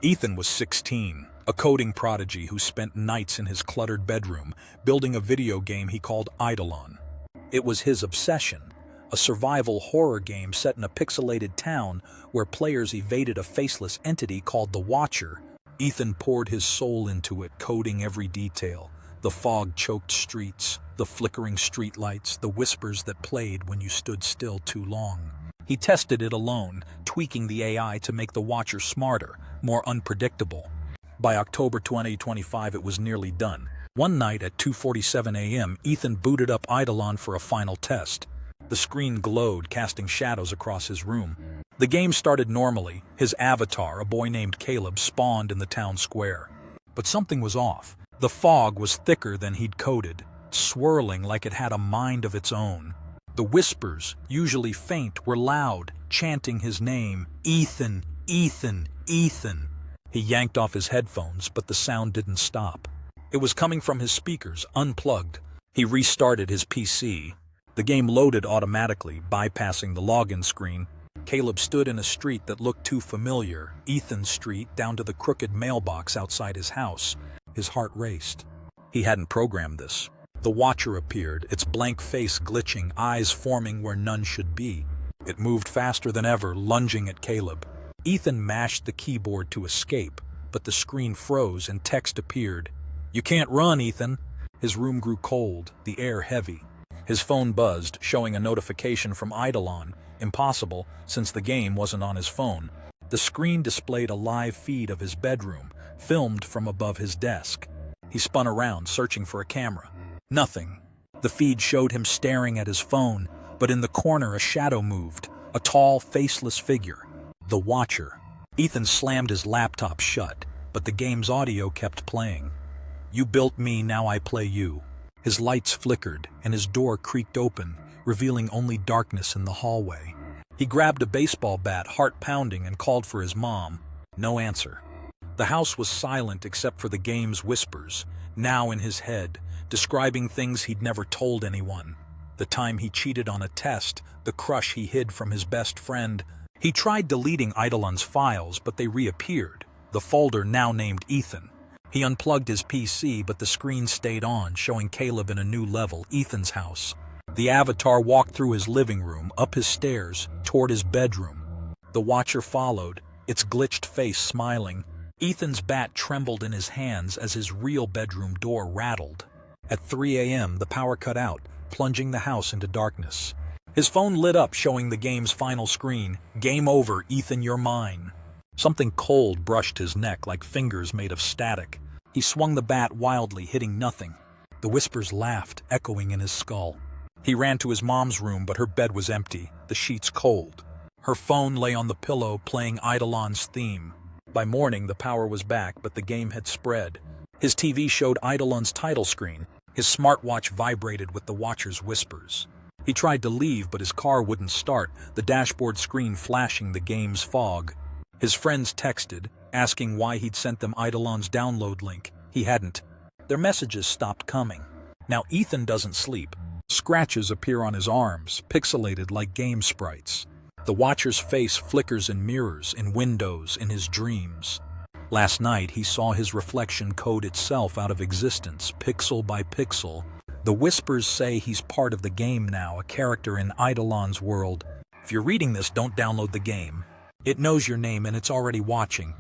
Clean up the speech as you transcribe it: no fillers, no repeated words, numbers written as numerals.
Ethan was 16, a coding prodigy who spent nights in his cluttered bedroom building a video game he called Eidolon. It was his obsession, a survival horror game set in a pixelated town where players evaded a faceless entity called the Watcher. Ethan poured his soul into it, coding every detail: the fog-choked streets, the flickering streetlights, the whispers that played when you stood still too long. He tested it alone, tweaking the AI to make the Watcher smarter, more unpredictable. By October 2025, it was nearly done. One night at 2:47 a.m., Ethan booted up Eidolon for a final test. The screen glowed, casting shadows across his room. The game started normally. His avatar, a boy named Caleb, spawned in the town square. But something was off. The fog was thicker than he'd coded, swirling like it had a mind of its own. The whispers, usually faint, were loud, chanting his name: Ethan, Ethan, Ethan. He yanked off his headphones, but the sound didn't stop. It was coming from his speakers, unplugged. He restarted his PC. The game loaded automatically, bypassing the login screen. Caleb stood in a street that looked too familiar, Ethan's street, down to the crooked mailbox outside his house. His heart raced. He hadn't programmed this. The Watcher appeared, its blank face glitching, eyes forming where none should be. It moved faster than ever, lunging at Caleb. Ethan mashed the keyboard to escape, but the screen froze and text appeared. "You can't run, Ethan." His room grew cold, the air heavy. His phone buzzed, showing a notification from Eidolon. Impossible, since the game wasn't on his phone. The screen displayed a live feed of his bedroom, filmed from above his desk. He spun around, searching for a camera. Nothing. The feed showed him staring at his phone, but in the corner a shadow moved, a tall, faceless figure. The Watcher. Ethan slammed his laptop shut, but the game's audio kept playing. "You built me, now I play you." His lights flickered, and his door creaked open, revealing only darkness in the hallway. He grabbed a baseball bat, heart pounding, and called for his mom. No answer. The house was silent except for the game's whispers, now in his head, describing things he'd never told anyone. The time he cheated on a test, the crush he hid from his best friend. He tried deleting Eidolon's files, but they reappeared, the folder now named Ethan. He unplugged his PC, but the screen stayed on, showing Caleb in a new level, Ethan's house. The avatar walked through his living room, up his stairs, toward his bedroom. The Watcher followed, its glitched face smiling. Ethan's bat trembled in his hands as his real bedroom door rattled. At 3 a.m., the power cut out, plunging the house into darkness. His phone lit up, showing the game's final screen. "Game over, Ethan, you're mine." Something cold brushed his neck like fingers made of static. He swung the bat wildly, hitting nothing. The whispers laughed, echoing in his skull. He ran to his mom's room, but her bed was empty, the sheets cold. Her phone lay on the pillow, playing Eidolon's theme. By morning, the power was back, but the game had spread. His TV showed Eidolon's title screen. His smartwatch vibrated with the Watcher's whispers. He tried to leave, but his car wouldn't start, the dashboard screen flashing the game's fog. His friends texted, asking why he'd sent them Eidolon's download link. He hadn't. Their messages stopped coming. Now Ethan doesn't sleep. Scratches appear on his arms, pixelated like game sprites. The Watcher's face flickers in mirrors, in windows, in his dreams. Last night, he saw his reflection code itself out of existence, pixel by pixel. The whispers say he's part of the game now, a character in Eidolon's world. If you're reading this, don't download the game. It knows your name and it's already watching.